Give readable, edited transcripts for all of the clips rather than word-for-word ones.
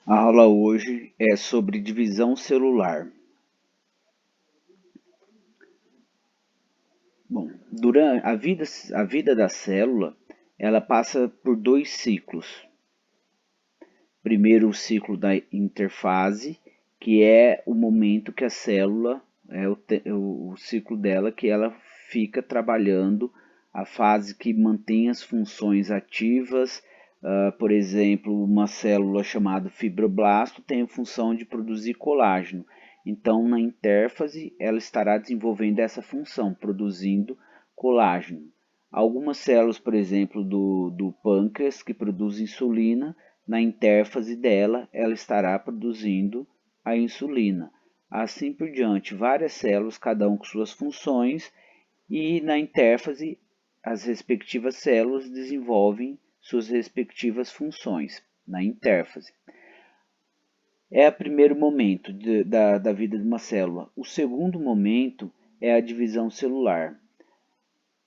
A aula hoje é sobre divisão celular. Bom, durante a vida da célula, ela passa por dois ciclos. Primeiro, o ciclo da interfase, que é o momento que a célula, o ciclo dela, que ela fica trabalhando a fase que mantém as funções ativas. Por exemplo, uma célula chamada fibroblasto tem a função de produzir colágeno. Então, na intérfase, ela estará desenvolvendo essa função, produzindo colágeno. Algumas células, por exemplo, do pâncreas, que produzem insulina, na intérfase dela, ela estará produzindo a insulina. Assim por diante, várias células, cada um com suas funções, e na intérfase, as respectivas células desenvolvem suas respectivas funções na intérfase. É o primeiro momento da vida de uma célula. O segundo momento é a divisão celular.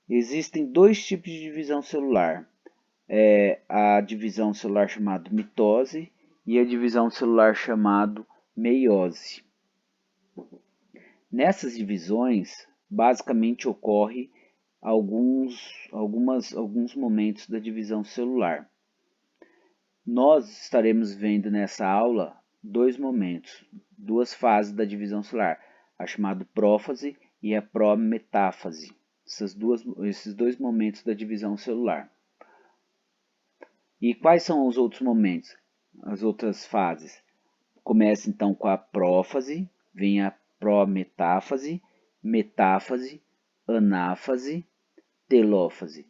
Existem dois tipos de divisão celular. A divisão celular chamada mitose e a divisão celular chamada meiose. Nessas divisões, basicamente ocorre alguns momentos da divisão celular. Nós estaremos vendo nessa aula dois momentos, duas fases da divisão celular, a chamada prófase e a prometáfase. Esses dois momentos da divisão celular. E quais são os outros momentos, as outras fases? Começa então com a prófase, vem a prometáfase, metáfase, anáfase, telófase.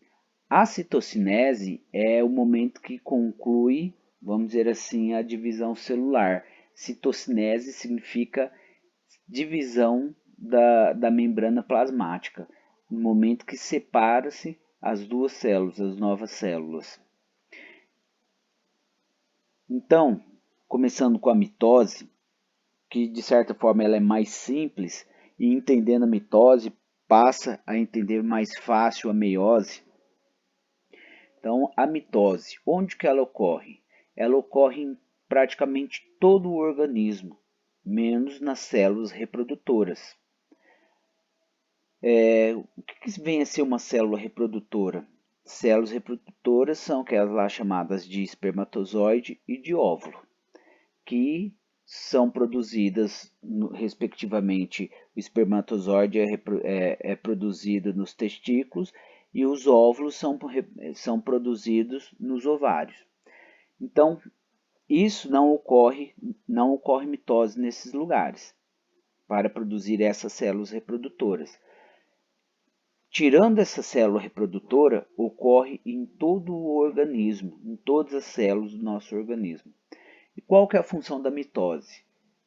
A citocinese é o momento que conclui, vamos dizer assim, a divisão celular. Citocinese significa divisão da membrana plasmática, no momento que separa-se as duas células, as novas células. Então, começando com a mitose, que de certa forma ela é mais simples, e entendendo a mitose passa a entender mais fácil a meiose. Então, a mitose, onde que ela ocorre? Ela ocorre em praticamente todo o organismo, menos nas células reprodutoras. O que vem a ser uma célula reprodutora? Células reprodutoras são aquelas lá chamadas de espermatozoide e de óvulo, que são produzidas, respectivamente, o espermatozoide é produzido nos testículos e os óvulos são produzidos nos ovários. Então, isso não ocorre mitose nesses lugares, para produzir essas células reprodutoras. Tirando essa célula reprodutora, ocorre em todo o organismo, em todas as células do nosso organismo. E qual que é a função da mitose?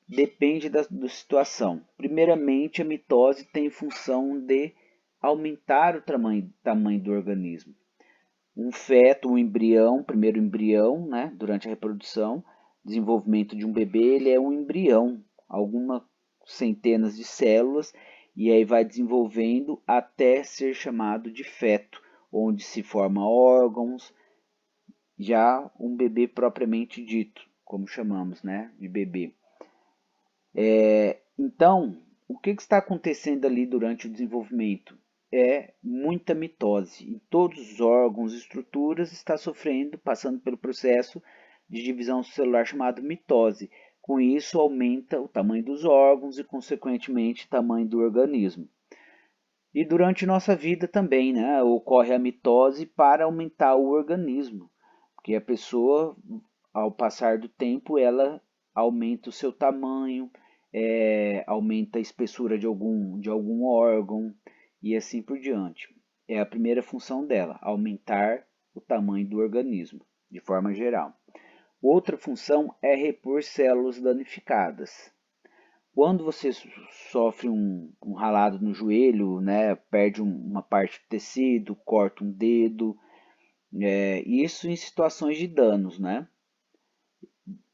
Depende da situação. Primeiramente, a mitose tem função de aumentar o tamanho do organismo. Um feto, um embrião, primeiro embrião, né, durante a reprodução, desenvolvimento de um bebê, ele é um embrião, algumas centenas de células, e aí vai desenvolvendo até ser chamado de feto, onde se formam órgãos, já um bebê propriamente dito, como chamamos, né, de bebê. Então, o que está acontecendo ali durante o desenvolvimento? É muita mitose. Em todos os órgãos e estruturas está sofrendo, passando pelo processo de divisão celular chamado mitose. Com isso, aumenta o tamanho dos órgãos e, consequentemente, o tamanho do organismo. E durante nossa vida também, né, ocorre a mitose para aumentar o organismo, porque a pessoa, ao passar do tempo, ela aumenta o seu tamanho, aumenta a espessura de algum órgão e assim por diante. É a primeira função dela, aumentar o tamanho do organismo, de forma geral. Outra função é repor células danificadas. Quando você sofre um ralado no joelho, né, perde uma parte do tecido, corta um dedo, isso em situações de danos, né?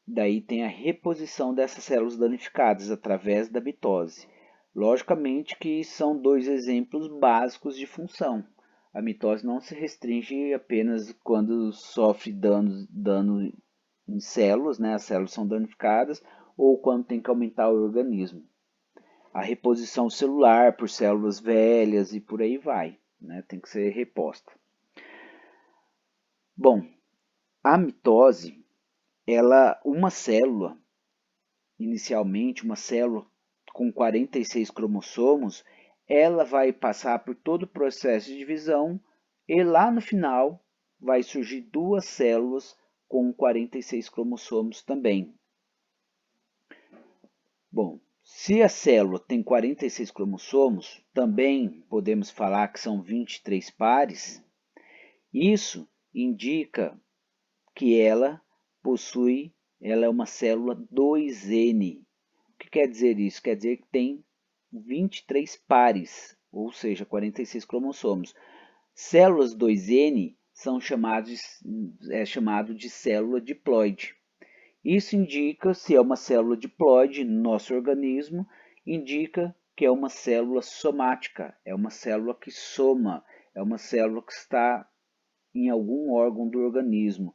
Daí tem a reposição dessas células danificadas através da mitose. Logicamente que são dois exemplos básicos de função. A mitose não se restringe apenas quando sofre dano em células, né? As células são danificadas, ou quando tem que aumentar o organismo. A reposição celular por células velhas e por aí vai, né? Tem que ser reposta. Bom, a mitose, uma célula, inicialmente uma célula com 46 cromossomos, ela vai passar por todo o processo de divisão e lá no final vai surgir duas células com 46 cromossomos também. Bom, se a célula tem 46 cromossomos, também podemos falar que são 23 pares. Isso indica que ela é uma célula 2N. O que quer dizer isso? Quer dizer que tem 23 pares, ou seja, 46 cromossomos. Células 2N são chamado de célula diploide. Isso indica, se é uma célula diploide no nosso organismo, indica que é uma célula somática, é uma célula que soma, é uma célula que está em algum órgão do organismo,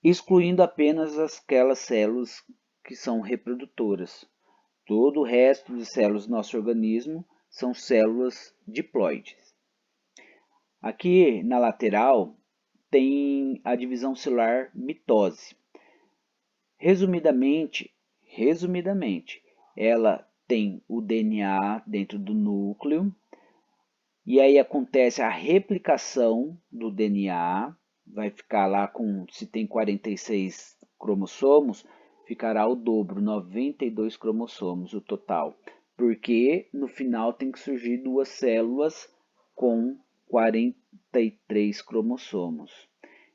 excluindo apenas aquelas células que são reprodutoras. Todo o resto de células do nosso organismo são células diploides. Aqui na lateral tem a divisão celular mitose. Resumidamente, ela tem o DNA dentro do núcleo e aí acontece a replicação do DNA, vai ficar lá com, se tem 46 cromossomos, ficará o dobro, 92 cromossomos o total, porque no final tem que surgir duas células com 43 cromossomos.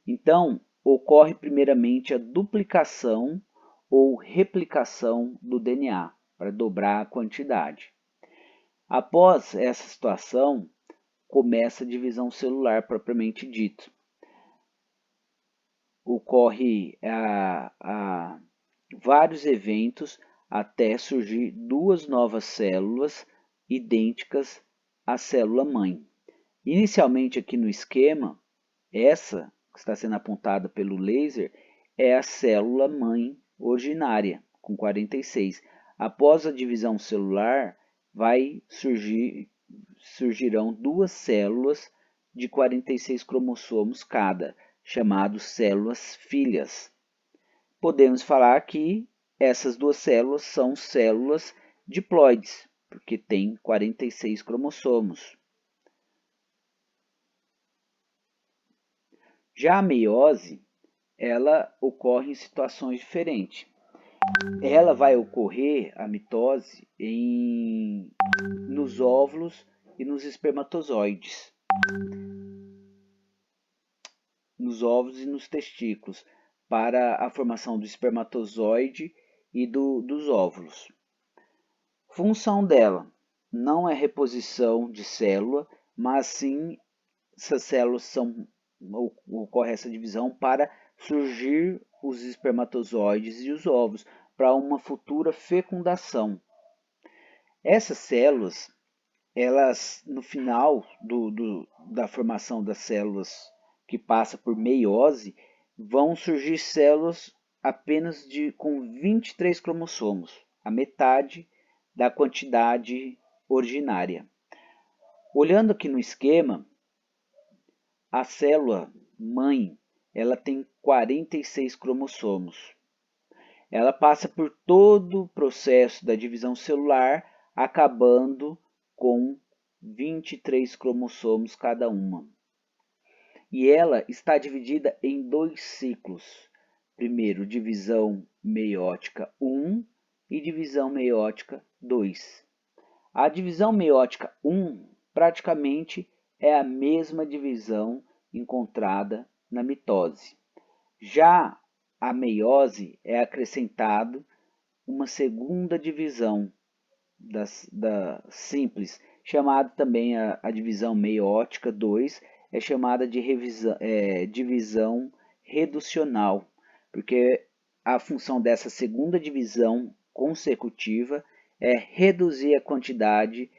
Então, ocorre primeiramente a duplicação ou replicação do DNA, para dobrar a quantidade. Após essa situação, começa a divisão celular propriamente dito. Ocorre vários eventos até surgir duas novas células idênticas à célula-mãe. Inicialmente aqui no esquema, essa que está sendo apontada pelo laser é a célula-mãe originária, com 46. Após a divisão celular, surgirão duas células de 46 cromossomos cada, chamadas células filhas. Podemos falar que essas duas células são células diploides, porque têm 46 cromossomos. Já a meiose, ela ocorre em situações diferentes. Ela vai ocorrer, a mitose, nos óvulos e nos espermatozoides. Nos ovos e nos testículos, para a formação do espermatozoide e dos óvulos. Função dela não é reposição de célula, mas sim essas células ocorre essa divisão para surgir os espermatozoides e os ovos para uma futura fecundação. Essas células, elas no final da formação das células que passa por meiose, vão surgir células apenas com 23 cromossomos, a metade da quantidade originária. Olhando aqui no esquema, a célula mãe, ela tem 46 cromossomos. Ela passa por todo o processo da divisão celular, acabando com 23 cromossomos cada uma. E ela está dividida em dois ciclos. Primeiro, divisão meiótica 1 e divisão meiótica 2. A divisão meiótica 1 praticamente é a mesma divisão encontrada na mitose. Já a meiose é acrescentado uma segunda divisão da simples, chamada também a divisão meiótica 2, é chamada de divisão reducional, porque a função dessa segunda divisão consecutiva é reduzir a quantidade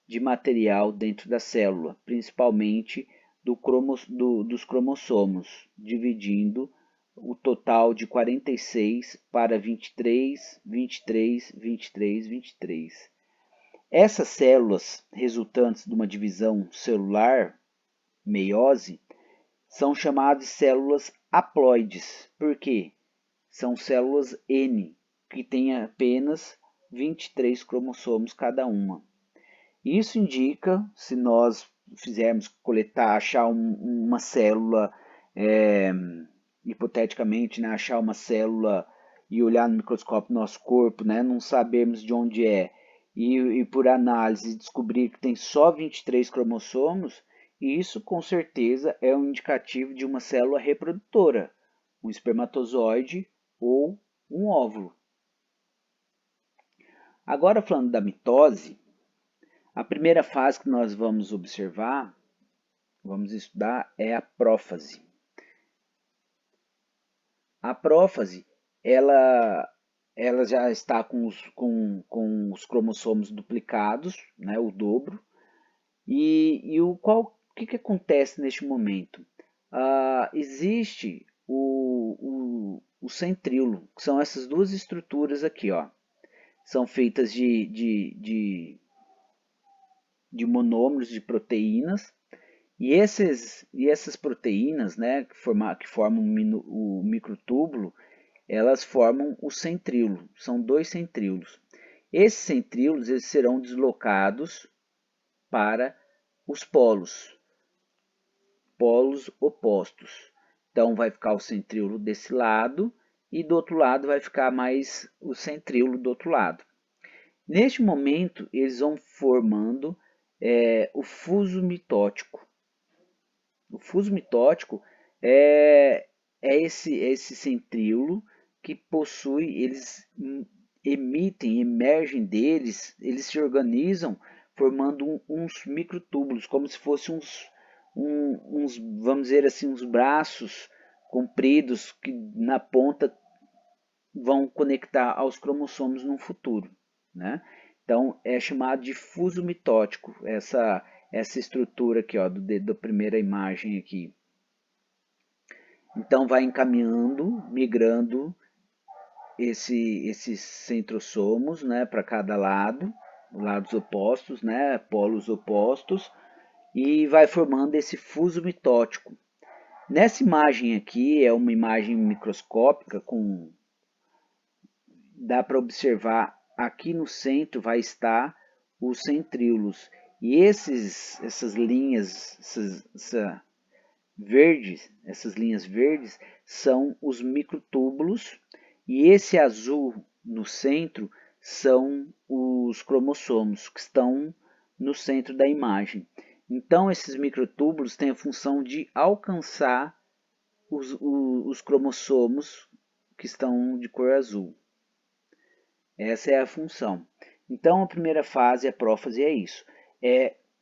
de material dentro da célula, principalmente dos cromossomos, dividindo o total de 46 para 23, 23, 23, 23. Essas células resultantes de uma divisão celular, meiose, são chamadas de células haploides. Por quê? São células N, que têm apenas 23 cromossomos cada uma. Isso indica, se nós fizermos coletar, achar uma célula, hipoteticamente, né, achar uma célula e olhar no microscópio do nosso corpo, né, não sabemos de onde é, e por análise descobrir que tem só 23 cromossomos, isso com certeza é um indicativo de uma célula reprodutora, um espermatozoide ou um óvulo. Agora falando da mitose, a primeira fase que nós vamos observar, vamos estudar, é a prófase. A prófase, ela já está com os cromossomos duplicados, né, o dobro. E o que acontece neste momento? Existe o centríolo, que são essas duas estruturas aqui, ó. São feitas de monômeros de proteínas, e essas proteínas, né, que formam o microtúbulo, elas formam o centríolo, são dois centríolos. Esses centríolos eles serão deslocados para os polos opostos. Então vai ficar o centríolo desse lado e do outro lado vai ficar mais o centríolo do outro lado. Neste momento eles vão formando o fuso mitótico. O fuso mitótico é esse centríolo que possui, eles emergem deles, eles se organizam formando uns microtúbulos, como se fossem uns, vamos dizer assim, uns braços compridos que na ponta vão conectar aos cromossomos no futuro, né? Então é chamado de fuso mitótico, essa estrutura aqui, ó, da primeira imagem aqui. Então vai encaminhando, migrando esses centrosomos, né, para cada lado, lados opostos, né, polos opostos, e vai formando esse fuso mitótico. Nessa imagem aqui é uma imagem microscópica dá para observar aqui no centro vai estar os centríolos. E essas linhas essas linhas verdes são os microtúbulos, e esse azul no centro são os cromossomos que estão no centro da imagem. Então esses microtúbulos têm a função de alcançar os cromossomos que estão de cor azul. Essa é a função. Então a primeira fase, a prófase, é isso.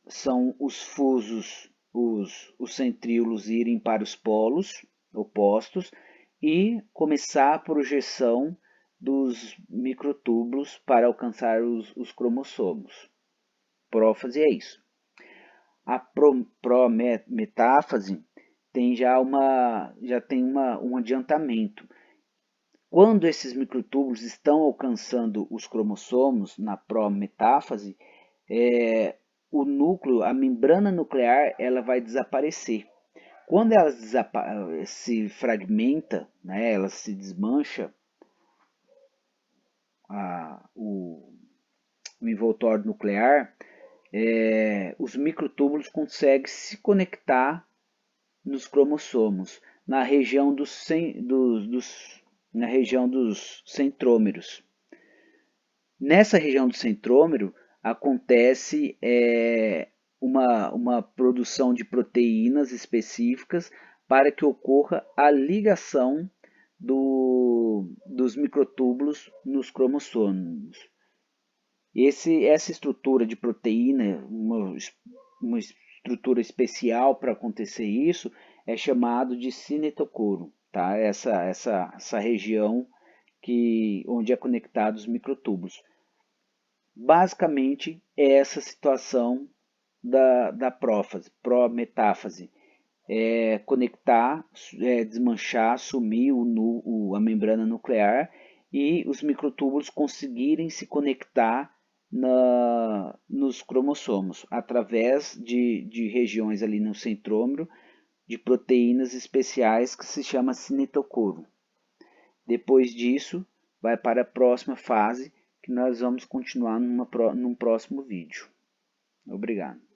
São os fusos, os centríolos irem para os polos opostos e começar a projeção dos microtúbulos para alcançar os cromossomos. Prófase é isso. A prometáfase tem já tem um adiantamento. Quando esses microtúbulos estão alcançando os cromossomos na prometáfase, o núcleo, a membrana nuclear, ela vai desaparecer. Quando ela se fragmenta, né, ela se desmancha, o envoltório nuclear, os microtúbulos conseguem se conectar nos cromossomos, na região na região dos centrômeros. Nessa região do centrômero acontece uma produção de proteínas específicas para que ocorra a ligação dos microtúbulos nos cromossomos. Essa estrutura de proteína, uma estrutura especial para acontecer isso, é chamado de cinetocoro, tá? Essa região onde é conectado os microtúbulos. Basicamente é essa situação da prófase, prometáfase. conectar, desmanchar, sumir a membrana nuclear e os microtúbulos conseguirem se conectar nos cromossomos, através de regiões ali no centrômero, de proteínas especiais que se chama cinetocoro. Depois disso, vai para a próxima fase, que nós vamos continuar num próximo vídeo. Obrigado.